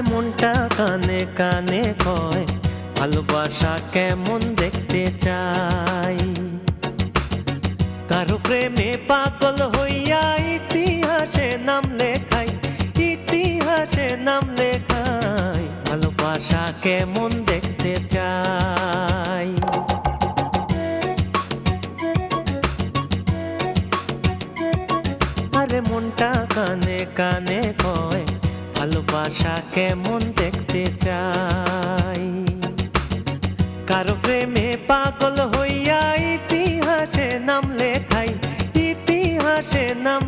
মনটা কানে কানে কয় ভালোবাসা কেমন দেখতে চাই। কারো প্রেমে পাগল হইয়া ইতিহাসে নাম লেখাই, ইতিহাসে নাম লেখাই, ভালোবাসা কেমন দেখতে চাই। আরে মনটা কানে কানে কয় ভালোবাসা কেমন দেখতে চাই। কারো প্রেমে পাগল হইয়া ইতিহাসে নাম লেখাই, ইতিহাসে নাম